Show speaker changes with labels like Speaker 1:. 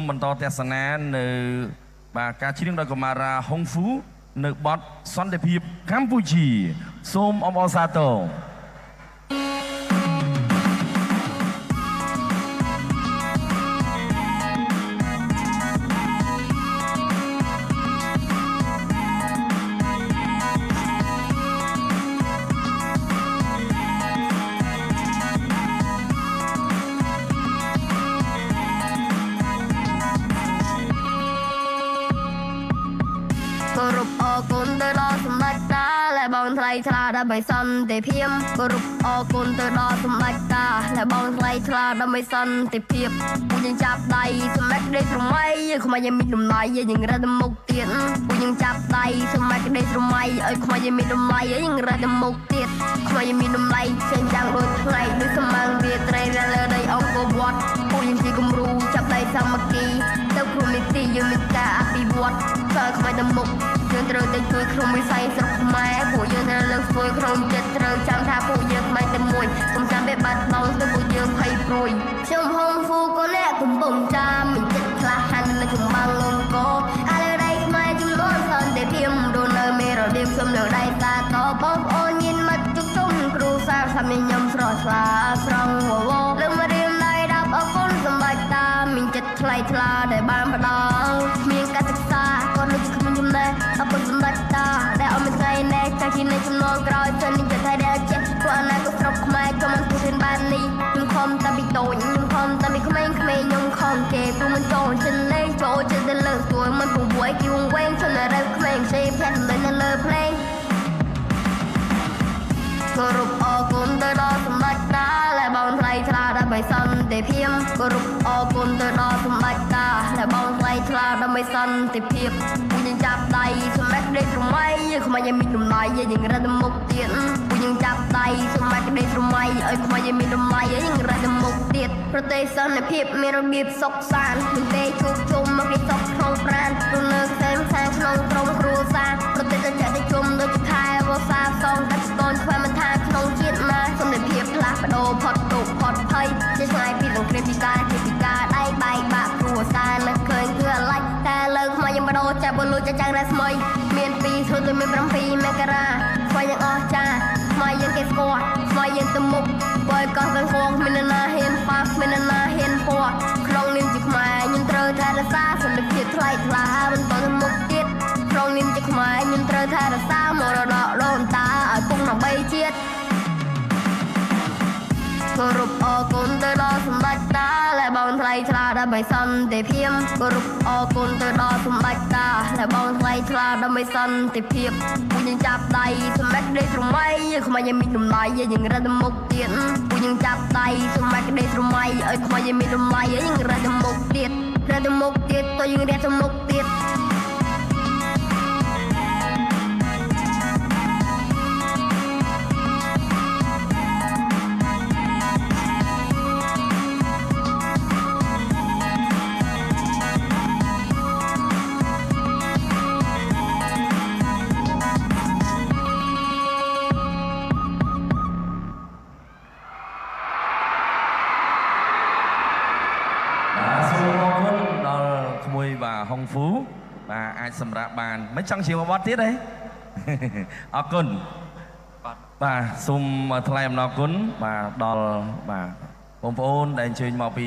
Speaker 1: បន្តទស្សនានៅបាទការច្រៀងដោយកុមារាហុងហ្វូនៅបទសន្តិភាពកម្ពុជាសូមអបអរសាទរ
Speaker 2: គោរពអរគុណទៅដល់សម្ដេចតាและបងថ្លៃថ្លាដើម្បីសន្តិភាពគោរពអរគុណទៅដល់សម្ដេចតាและបងថ្លៃថ្លាដើម្បីសន្តិភាពពួកយើងចាប់ដៃសម្ដេចក្តីស្រមៃខ្មែរយើងមានតម្លៃយើងរត់ទៅមុខទៀតពួកយើងចាប់ដៃសម្ដេចក្តីស្រមៃឲ្យខ្មែរយើងមានតម្លៃយើងរត់ទៅមុខទៀតខ្មែរយើងមានតម្លៃចេញយ៉ាងដូចថ្ងៃដូចសមាំងវាត្រីរលើដីអង្គរវត្តពួកយើងជាគំរូចាប់ដៃសាមគ្គីទៅព្រមនីតិយើងមានការអភិវឌ្ឍធ្វើខ្មែរទៅមុខយើងត្រូវតែជួយក្នុងវិស័យស្រុកខ្មែរពួកយើងត្រូវលើកធ្វើក្នុងចិត្តត្រូវចាំថាពួកយើងខ្មែរតែមួយកុំចាំពេលបាត់បង់ទៅពួកយើងភ័យព្រួយខ្ញុំហុងហ្វូក៏អ្នកកំពុងចាំមានចិត្តក្លាហាននៅកំបាំងអង្គរអាលើដៃខ្មែរជំនួសសន្តិភាពដូននៅមេរ៉ាឌីបខ្ញុំលើដៃតាតបងប្អូនញៀនមកជុំជុំគ្រូសាស្ត្រថាខ្ញុំស្រស់ថ្លាស្រង់វវលើមករៀនដៃដល់អរគុណសម្ដេចតាមានចិត្តថ្លៃថ្លាដែលបានផ្ដល់មានការសិក្សាក៏ដូចខ្ញុំចំណេះអរគុណសម្ដេចតាដែលអមថ្ងៃនេះចាស់ជានៃចំណងក្រោយទៅនឹងចិត្តថាដែលចេះពួកអនាគតស្រុកខ្មែរក៏មិនធ្វើបាននេះខ្ញុំខំតែពីតូចខ្ញុំខំតែពីក្មេងៗខ្ញុំខំគេព្រោះមិនចូលចិនលេងចូលចិត្តទៅលើទួយមិនពង្វៃគីវងវែងជន់រើក្មេងជេភ័ក្រនៅលើភ្លេងគោរពអរគុណទៅដល់សម្ដេចតាและបងថ្លៃថ្លាដើម្បីសន្តិភាពគោរពអរគុណទៅដល់សម្ដេចតាและបងថ្លៃថ្លាដើម្បីសន្តិភាពពួកយើងចាប់ដៃសម្ដេចក្តីស្រមៃខ្មែរយើងមានតម្លៃយើងរត់ទៅមុខទៀតពួកយើងចាប់ដៃសម្ដេចក្តីស្រមៃឲ្យខ្មែរយើងមានតម្លៃយើងរត់ទៅមុខទៀតប្រទេសសន្តិភាពមានរបៀបសុខសាន្តមិនទេជួបជុំមកគេសុខក្នុងប្រាណព្រោះនៅខ្សែខាងក្នុងក្រុមគ្រួសារប្រទេសតែជុំដូចខែវស្សាសងតែស្គនខ្មែរមិនថាក្នុងជាតិណាសន្តិភាពផ្លាស់ប្ដូរផុតទុកផុតភ័យជាឆ្ងាយពីសង្គ្រាមពិការជាពិការដៃបែកបាក់គ្រួសារនៅឃើញគឺអាឡ័ចតែលើខ្មែរយើងបដូរចាប់បលួចចាំងរស្មីមាន2ធ្វើទៅមាន7មករាខ្មែរយើងអស់ចាខ្មែរយើងគេស្គាល់ខ្មែរយើងទៅមុខបើកោះទាំងផងមានណាហ៊ានប៉ះមានណាហ៊ានពួរក្នុងនាមជាខ្មែរយើងត្រូវតែរក្សាសន្តិភាពថ្លៃថ្លាបន្តទៅមុខទៀតក្នុងនាមជាខ្មែរយើងត្រូវតែរក្សាមរតកដូនតាឲ្យគង់ដើម្បីជាតិគោរពអរគុណទៅដល់សម្ដេចតាและបងថ្លៃថ្លាដើម្បីសន្តិភាពគោរពអរគុណទៅដល់សម្ដេចតាและបងថ្លៃថ្លាដើម្បីសន្តិភាពពួកយើងចាប់ដៃសម្ដេចក្តីស្រមៃខ្មែរយើងមានតម្លៃយើងរត់ទៅមុខទៀតពួកយើងចាប់ដៃសម្ដេចក្តីស្រមៃឲ្យខ្មែរយើងមានតម្លៃយើងរត់ទៅមុខទៀតរត់ទៅមុខទៀតទៅយើងរត់ទៅមុខទៀត
Speaker 1: សូមអរគុណដល់ក្មួយបាទហុងហ្វូបាទអាចសម្រាប់បានមិនចង់ជាបទទៀតទេអរគុណបាទសូមថ្លែងអំណរគុណបាទដល់បាទបងប្អូនដែលអញ្ជើញមកពី